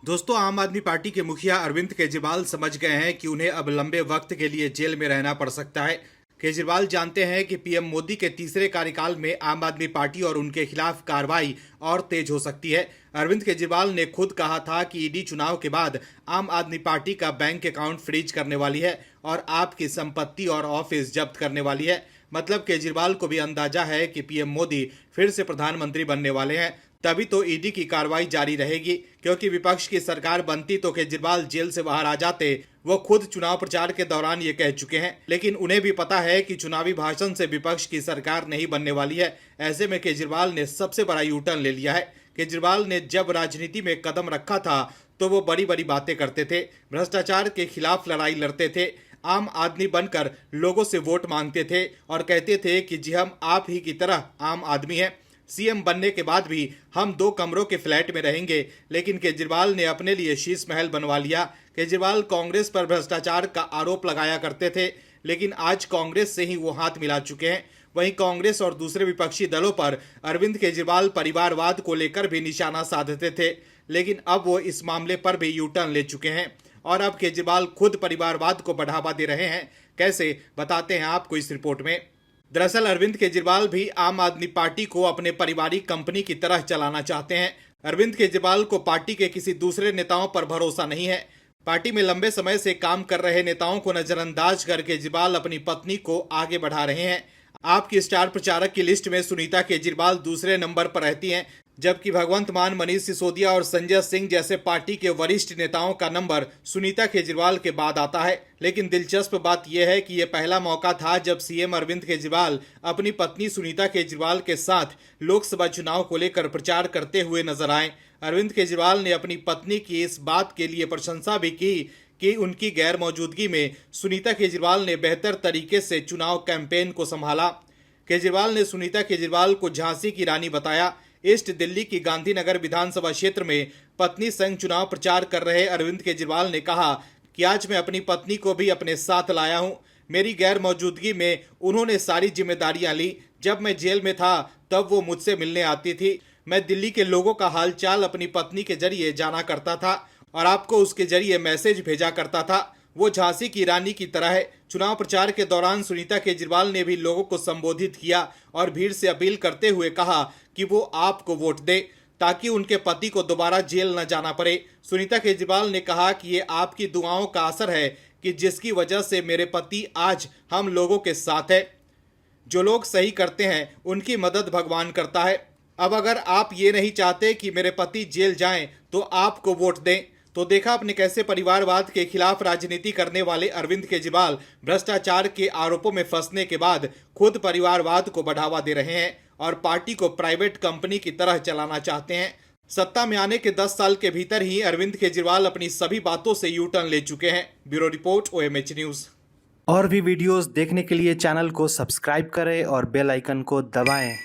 दोस्तों, आम आदमी पार्टी के मुखिया अरविंद केजरीवाल समझ गए हैं कि उन्हें अब लंबे वक्त के लिए जेल में रहना पड़ सकता है। केजरीवाल जानते हैं कि पीएम मोदी के तीसरे कार्यकाल में आम आदमी पार्टी और उनके खिलाफ कार्रवाई और तेज हो सकती है। अरविंद केजरीवाल ने खुद कहा था कि ईडी चुनाव के बाद आम आदमी पार्टी का बैंक अकाउंट फ्रीज करने वाली है और आपकी संपत्ति और ऑफिस जब्त करने वाली है। मतलब केजरीवाल को भी अंदाजा है कि पीएम मोदी फिर से प्रधानमंत्री बनने वाले हैं, तभी तो ईडी की कार्रवाई जारी रहेगी। क्योंकि विपक्ष की सरकार बनती तो केजरीवाल जेल से बाहर आ जाते। वो खुद चुनाव प्रचार के दौरान ये कह चुके हैं, लेकिन उन्हें भी पता है कि चुनावी भाषण से विपक्ष की सरकार नहीं बनने वाली है। ऐसे में केजरीवाल ने सबसे बड़ा यू टर्न ले लिया है। केजरीवाल ने जब राजनीति में कदम रखा था तो वो बड़ी बड़ी बातें करते थे, भ्रष्टाचार के खिलाफ लड़ाई लड़ते थे, आम आदमी बनकर लोगों से वोट मांगते थे और कहते थे कि जी हम आप ही की तरह आम आदमी हैं। सीएम बनने के बाद भी हम 2 कमरों के फ्लैट में रहेंगे। लेकिन केजरीवाल ने अपने लिए शीश महल बनवा लिया। केजरीवाल कांग्रेस पर भ्रष्टाचार का आरोप लगाया करते थे, लेकिन आज कांग्रेस से ही वो हाथ मिला चुके हैं। वहीं कांग्रेस और दूसरे विपक्षी दलों पर अरविंद केजरीवाल परिवारवाद को लेकर भी निशाना साधते थे, लेकिन अब वो इस मामले पर भी यू टर्न ले चुके हैं और अब केजरीवाल खुद परिवारवाद को बढ़ावा दे रहे हैं। कैसे, बताते हैं आपको इस रिपोर्ट में। दरअसल अरविंद केजरीवाल भी आम आदमी पार्टी को अपने पारिवारिक कंपनी की तरह चलाना चाहते हैं। अरविंद केजरीवाल को पार्टी के किसी दूसरे नेताओं पर भरोसा नहीं है। पार्टी में लंबे समय से काम कर रहे नेताओं को नजरअंदाज कर केजरीवाल अपनी पत्नी को आगे बढ़ा रहे हैं। आपकी स्टार प्रचारक की लिस्ट में सुनीता केजरीवाल दूसरे नंबर पर रहती हैं, जबकि भगवंत मान, मनीष सिसोदिया और संजय सिंह जैसे पार्टी के वरिष्ठ नेताओं का नंबर सुनीता केजरीवाल के बाद आता है। लेकिन दिलचस्प बात यह है कि यह पहला मौका था जब सीएम अरविंद केजरीवाल अपनी पत्नी सुनीता केजरीवाल के साथ लोकसभा चुनाव को लेकर प्रचार करते हुए नजर आए। अरविंद केजरीवाल ने अपनी पत्नी की इस बात के लिए प्रशंसा भी की कि उनकी गैर मौजूदगी में सुनीता केजरीवाल ने बेहतर तरीके से चुनाव कैंपेन को संभाला। केजरीवाल ने सुनीता केजरीवाल को झांसी की रानी बताया। ईस्ट दिल्ली की गांधीनगर विधानसभा क्षेत्र में पत्नी संग चुनाव प्रचार कर रहे अरविंद केजरीवाल ने कहा कि आज मैं अपनी पत्नी को भी अपने साथ लाया हूं। मेरी गैर मौजूदगी में उन्होंने सारी जिम्मेदारियां ली। जब मैं जेल में था तब वो मुझसे मिलने आती थी। मैं दिल्ली के लोगों का हालचाल अपनी पत्नी के जरिए जाना करता था और आपको उसके जरिए मैसेज भेजा करता था। वो झांसी की रानी की तरह है। चुनाव प्रचार के दौरान सुनीता केजरीवाल ने भी लोगों को संबोधित किया और भीड़ से अपील करते हुए कहा कि वो आपको वोट दे ताकि उनके पति को दोबारा जेल न जाना पड़े। सुनीता केजरीवाल ने कहा कि ये आपकी दुआओं का असर है कि जिसकी वजह से मेरे पति आज हम लोगों के साथ है। जो लोग सही करते हैं उनकी मदद भगवान करता है। अब अगर आप ये नहीं चाहते कि मेरे पति जेल जाएं तो आपको वोट दें। तो देखा आपने कैसे परिवारवाद के खिलाफ राजनीति करने वाले अरविंद केजरीवाल भ्रष्टाचार के आरोपों में फंसने के बाद खुद परिवारवाद को बढ़ावा दे रहे हैं और पार्टी को प्राइवेट कंपनी की तरह चलाना चाहते हैं। सत्ता में आने के 10 साल के भीतर ही अरविंद केजरीवाल अपनी सभी बातों से यू टर्न ले चुके हैं। Bureau report, OMH news. और भी वीडियोस देखने के लिए चैनल को सब्सक्राइब करें और बेल आइकन को दबाएं।